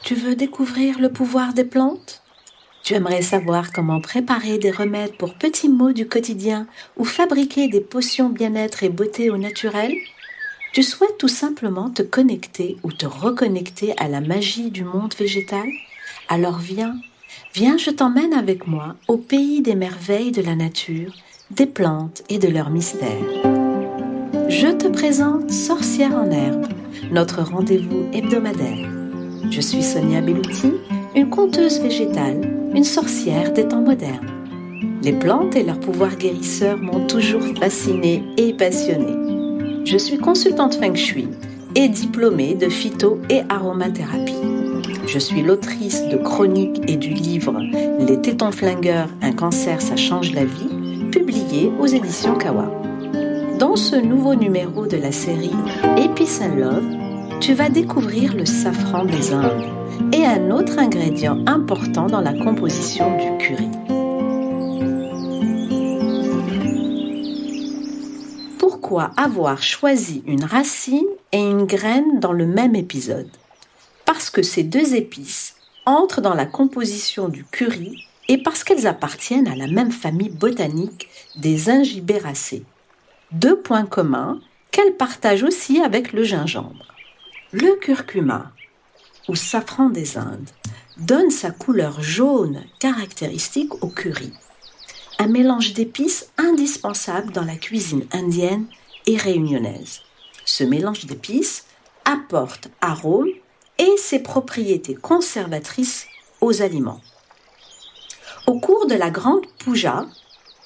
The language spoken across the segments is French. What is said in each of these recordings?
Tu veux découvrir le pouvoir des plantes? Tu aimerais savoir comment préparer des remèdes pour petits maux du quotidien ou fabriquer des potions bien-être et beauté au naturel? Tu souhaites tout simplement te connecter ou te reconnecter à la magie du monde végétal? Alors viens, je t'emmène avec moi au pays des merveilles de la nature, des plantes et de leurs mystères. Je te présente Sorcière en herbe, notre rendez-vous hebdomadaire. Je suis Sonia Belluti, une conteuse végétale, une sorcière des temps modernes. Les plantes et leurs pouvoirs guérisseurs m'ont toujours fascinée et passionnée. Je suis consultante Feng Shui et diplômée de phyto- et aromathérapie. Je suis l'autrice de chroniques et du livre Les tétons flingueurs, un cancer, ça change la vie, publié aux éditions Kawa. Dans ce nouveau numéro de la série Peace and Love, tu vas découvrir le safran des Indes et un autre ingrédient important dans la composition du curry. Pourquoi avoir choisi une racine et une graine dans le même épisode? Parce que ces deux épices entrent dans la composition du curry et parce qu'elles appartiennent à la même famille botanique des Ingiberaceae. Deux points communs qu'elles partagent aussi avec le gingembre. Le curcuma, ou safran des Indes, donne sa couleur jaune caractéristique au curry. Un mélange d'épices indispensable dans la cuisine indienne et réunionnaise. Ce mélange d'épices apporte arôme et ses propriétés conservatrices aux aliments. Au cours de la grande puja,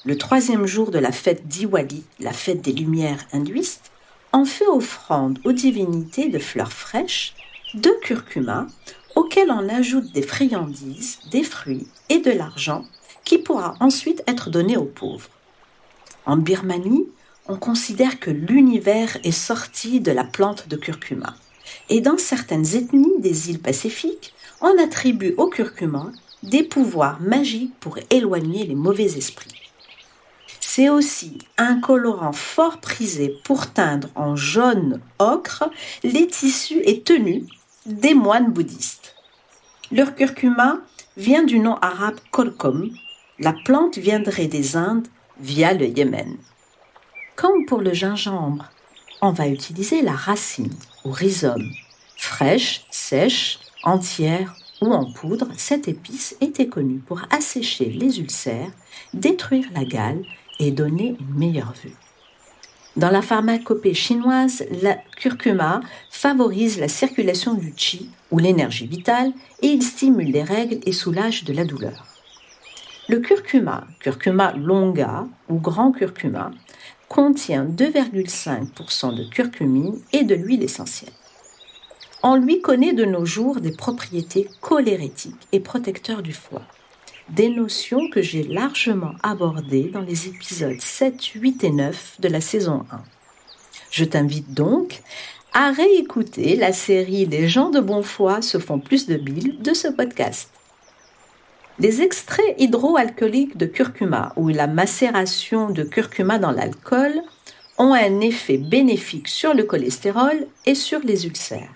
le 3e jour de la fête Diwali, la fête des lumières hindouistes, on fait offrande aux divinités de fleurs fraîches, de curcuma, auxquelles on ajoute des friandises, des fruits et de l'argent qui pourra ensuite être donné aux pauvres. En Birmanie, on considère que l'univers est sorti de la plante de curcuma. Et dans certaines ethnies des îles Pacifiques, on attribue au curcuma des pouvoirs magiques pour éloigner les mauvais esprits. C'est aussi un colorant fort prisé pour teindre en jaune ocre les tissus et tenues des moines bouddhistes. Le curcuma vient du nom arabe kolkom. La plante viendrait des Indes via le Yémen. Comme pour le gingembre, on va utiliser la racine ou rhizome. Fraîche, sèche, entière ou en poudre, cette épice était connue pour assécher les ulcères, détruire la gale et donner une meilleure vue. Dans la pharmacopée chinoise, la curcuma favorise la circulation du qi ou l'énergie vitale et il stimule les règles et soulage de la douleur. Le curcuma longa ou grand curcuma, contient 2,5% de curcumine et de l'huile essentielle. On lui connaît de nos jours des propriétés cholérétiques et protecteurs du foie, des notions que j'ai largement abordées dans les épisodes 7, 8 et 9 de la saison 1. Je t'invite donc à réécouter la série Les gens de bon foie se font plus de bile de ce podcast. Les extraits hydroalcooliques de curcuma ou la macération de curcuma dans l'alcool ont un effet bénéfique sur le cholestérol et sur les ulcères.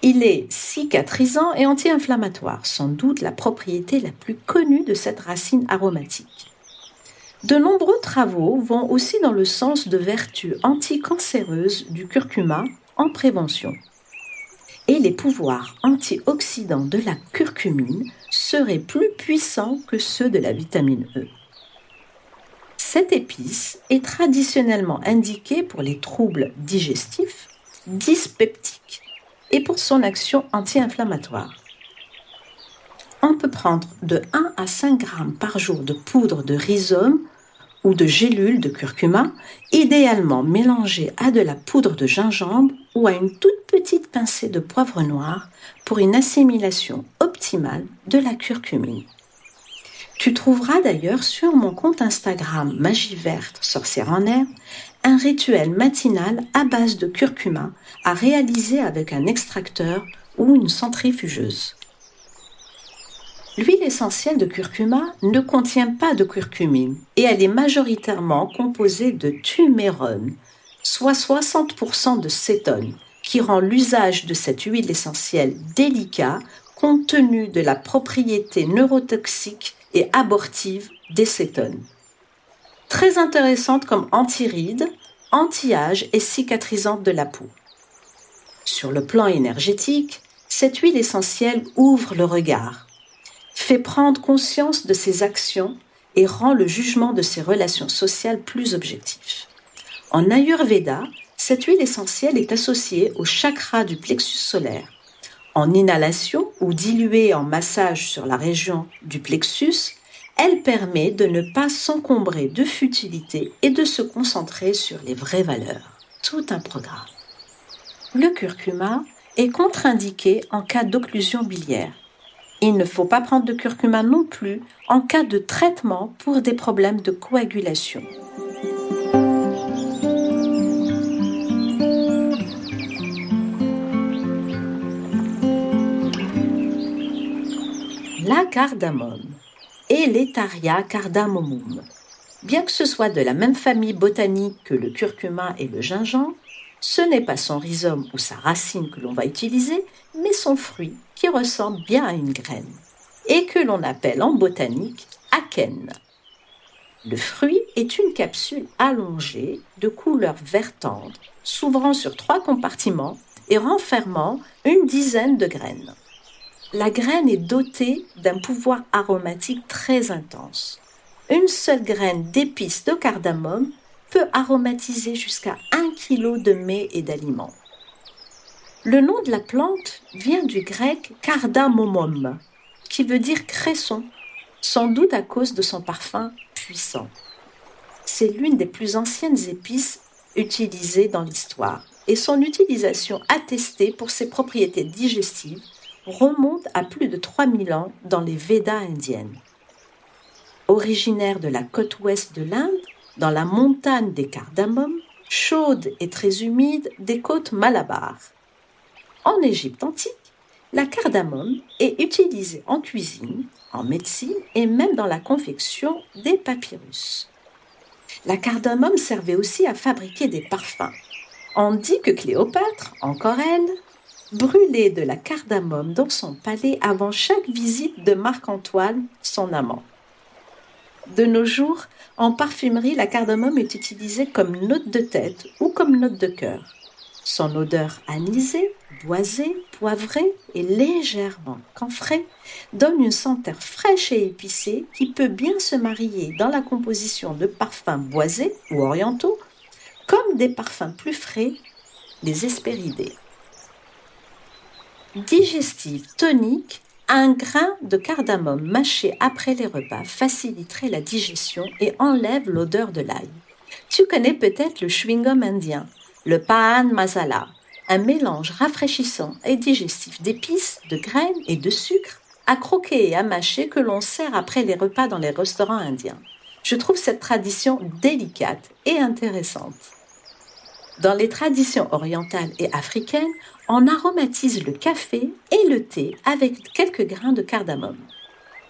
Il est cicatrisant et anti-inflammatoire, sans doute la propriété la plus connue de cette racine aromatique. De nombreux travaux vont aussi dans le sens de vertus anticancéreuses du curcuma en prévention. Et les pouvoirs antioxydants de la curcumine seraient plus puissants que ceux de la vitamine E. Cette épice est traditionnellement indiquée pour les troubles digestifs, dyspeptiques et pour son action anti-inflammatoire. On peut prendre de 1 à 5 grammes par jour de poudre de rhizome ou de gélules de curcuma, idéalement mélangée à de la poudre de gingembre ou à une toute petite pincée de poivre noir pour une assimilation optimale de la curcumine. Tu trouveras d'ailleurs sur mon compte Instagram Magie Verte Sorcière en herbe un rituel matinal à base de curcuma à réaliser avec un extracteur ou une centrifugeuse. L'huile essentielle de curcuma ne contient pas de curcumine et elle est majoritairement composée de tumérone, soit 60% de cétone, qui rend l'usage de cette huile essentielle délicat compte tenu de la propriété neurotoxique et abortive des cétones. Très intéressante comme anti-rides, anti-âge et cicatrisante de la peau. Sur le plan énergétique, cette huile essentielle ouvre le regard, fait prendre conscience de ses actions et rend le jugement de ses relations sociales plus objectif. En Ayurveda, cette huile essentielle est associée au chakra du plexus solaire. En inhalation ou diluée en massage sur la région du plexus, elle permet de ne pas s'encombrer de futilité et de se concentrer sur les vraies valeurs. Tout un programme. Le curcuma est contre-indiqué en cas d'occlusion biliaire. Il ne faut pas prendre de curcuma non plus en cas de traitement pour des problèmes de coagulation. La cardamome, Eleutheria cardamomum. Bien que ce soit de la même famille botanique que le curcuma et le gingembre, ce n'est pas son rhizome ou sa racine que l'on va utiliser, mais son fruit qui ressemble bien à une graine et que l'on appelle en botanique akène. Le fruit est une capsule allongée de couleur vert tendre, s'ouvrant sur 3 compartiments et renfermant une dizaine de graines. La graine est dotée d'un pouvoir aromatique très intense. Une seule graine d'épices de cardamome peut aromatiser jusqu'à 1 kg de mets et d'aliments. Le nom de la plante vient du grec cardamomum, qui veut dire cresson, sans doute à cause de son parfum puissant. C'est l'une des plus anciennes épices utilisées dans l'histoire et son utilisation attestée pour ses propriétés digestives remonte à plus de 3000 ans dans les Védas indiennes. Originaire de la côte ouest de l'Inde, dans la montagne des cardamomes, chaude et très humide des côtes Malabar. En Égypte antique, la cardamome est utilisée en cuisine, en médecine et même dans la confection des papyrus. La cardamome servait aussi à fabriquer des parfums. On dit que Cléopâtre, encore elle, brûlait de la cardamome dans son palais avant chaque visite de Marc-Antoine, son amant. De nos jours, en parfumerie, la cardamome est utilisée comme note de tête ou comme note de cœur. Son odeur anisée, boisée, poivrée et légèrement camphrée donne une senteur fraîche et épicée qui peut bien se marier dans la composition de parfums boisés ou orientaux, comme des parfums plus frais, les hespéridés. Digestive, tonique, un grain de cardamome mâché après les repas faciliterait la digestion et enlève l'odeur de l'ail. Tu connais peut-être le chewing-gum indien, le paan masala, un mélange rafraîchissant et digestif d'épices, de graines et de sucre à croquer et à mâcher que l'on sert après les repas dans les restaurants indiens. Je trouve cette tradition délicate et intéressante. Dans les traditions orientales et africaines, on aromatise le café et le thé avec quelques grains de cardamome.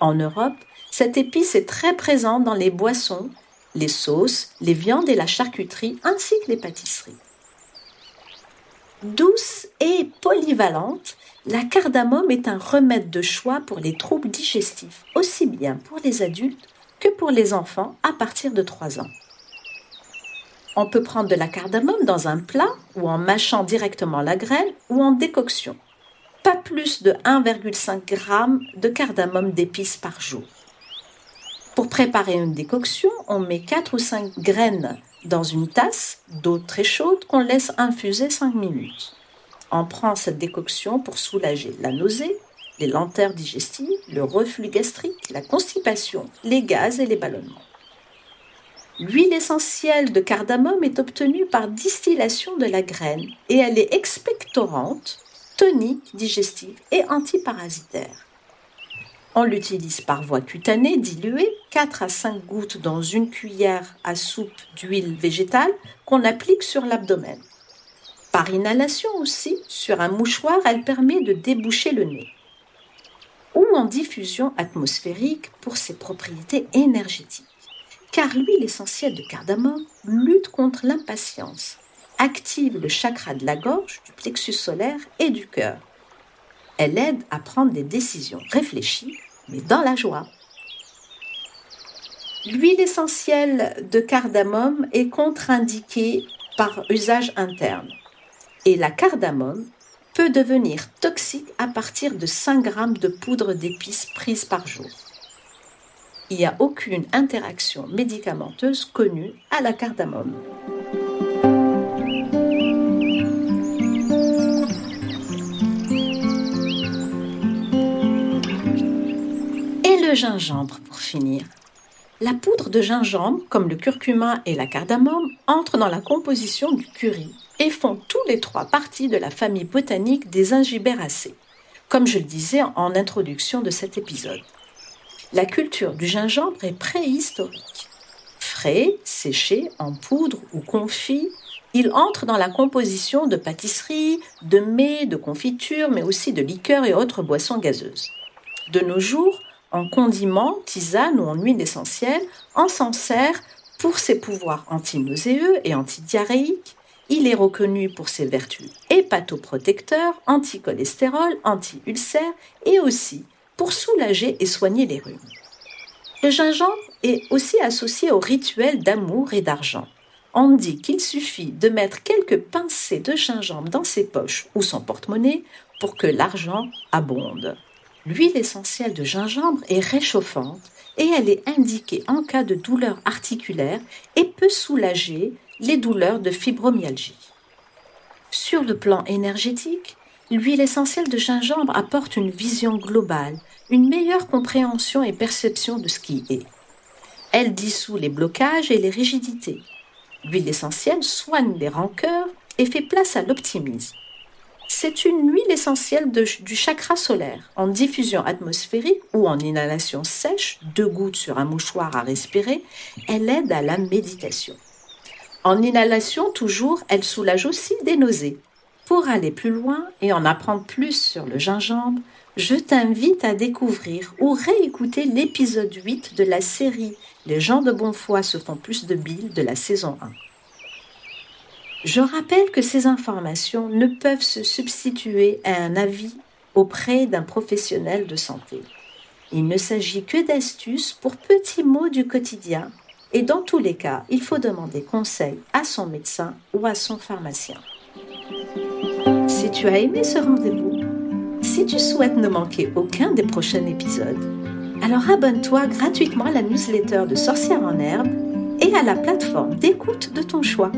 En Europe, cette épice est très présente dans les boissons, les sauces, les viandes et la charcuterie, ainsi que les pâtisseries. Douce et polyvalente, la cardamome est un remède de choix pour les troubles digestifs, aussi bien pour les adultes que pour les enfants à partir de 3 ans. On peut prendre de la cardamome dans un plat ou en mâchant directement la graine ou en décoction. Pas plus de 1,5 g de cardamome d'épices par jour. Pour préparer une décoction, on met 4 ou 5 graines dans une tasse d'eau très chaude qu'on laisse infuser 5 minutes. On prend cette décoction pour soulager la nausée, les lenteurs digestives, le reflux gastrique, la constipation, les gaz et les ballonnements. L'huile essentielle de cardamome est obtenue par distillation de la graine et elle est expectorante, tonique, digestive et antiparasitaire. On l'utilise par voie cutanée diluée, 4 à 5 gouttes dans une cuillère à soupe d'huile végétale qu'on applique sur l'abdomen. Par inhalation aussi, sur un mouchoir, elle permet de déboucher le nez. Ou en diffusion atmosphérique pour ses propriétés énergétiques. Car l'huile essentielle de cardamome lutte contre l'impatience active le chakra de la gorge, du plexus solaire et du cœur. Elle aide à prendre des décisions réfléchies, mais dans la joie. L'huile essentielle de cardamome est contre-indiquée par usage interne. Et la cardamome peut devenir toxique à partir de 5 grammes de poudre d'épices prise par jour. Il n'y a aucune interaction médicamenteuse connue à la cardamome. Et le gingembre pour finir. La poudre de gingembre, comme le curcuma et la cardamome, entre dans la composition du curry et font tous les 3 partie de la famille botanique des Ingiberaceae, comme je le disais en introduction de cet épisode. La culture du gingembre est préhistorique. Frais, séché, en poudre ou confit, il entre dans la composition de pâtisseries, de mets, de confitures, mais aussi de liqueurs et autres boissons gazeuses. De nos jours, en condiment, tisane ou en huile essentielle, on s'en sert pour ses pouvoirs antinauséeux et antidiarrhéiques. Il est reconnu pour ses vertus hépatoprotecteurs, anticholestérol, anti-ulcères et aussi pour soulager et soigner les rhumes. Le gingembre est aussi associé au rituel d'amour et d'argent. On dit qu'il suffit de mettre quelques pincées de gingembre dans ses poches ou son porte-monnaie pour que l'argent abonde. L'huile essentielle de gingembre est réchauffante et elle est indiquée en cas de douleurs articulaires et peut soulager les douleurs de fibromyalgie. Sur le plan énergétique, l'huile essentielle de gingembre apporte une vision globale, une meilleure compréhension et perception de ce qui est. Elle dissout les blocages et les rigidités. L'huile essentielle soigne les rancœurs et fait place à l'optimisme. C'est une huile essentielle du chakra solaire, en diffusion atmosphérique ou en inhalation sèche, 2 gouttes sur un mouchoir à respirer, elle aide à la méditation. En inhalation toujours, elle soulage aussi des nausées. Pour aller plus loin et en apprendre plus sur le gingembre, je t'invite à découvrir ou réécouter l'épisode 8 de la série « Les gens de bonne foi se font plus de bile » de la saison 1. Je rappelle que ces informations ne peuvent se substituer à un avis auprès d'un professionnel de santé. Il ne s'agit que d'astuces pour petits mots du quotidien et dans tous les cas, il faut demander conseil à son médecin ou à son pharmacien. Si tu as aimé ce rendez-vous, si tu souhaites ne manquer aucun des prochains épisodes, alors abonne-toi gratuitement à la newsletter de Sorcières en Herbe et à la plateforme d'écoute de ton choix.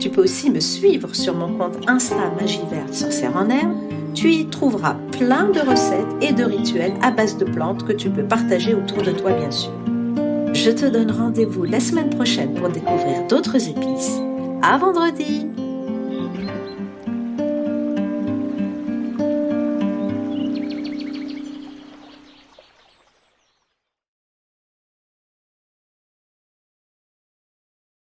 Tu peux aussi me suivre sur mon compte Insta Magie Verte Sorcière en Herbe. Tu y trouveras plein de recettes et de rituels à base de plantes que tu peux partager autour de toi, bien sûr. Je te donne rendez-vous la semaine prochaine pour découvrir d'autres épices. À vendredi!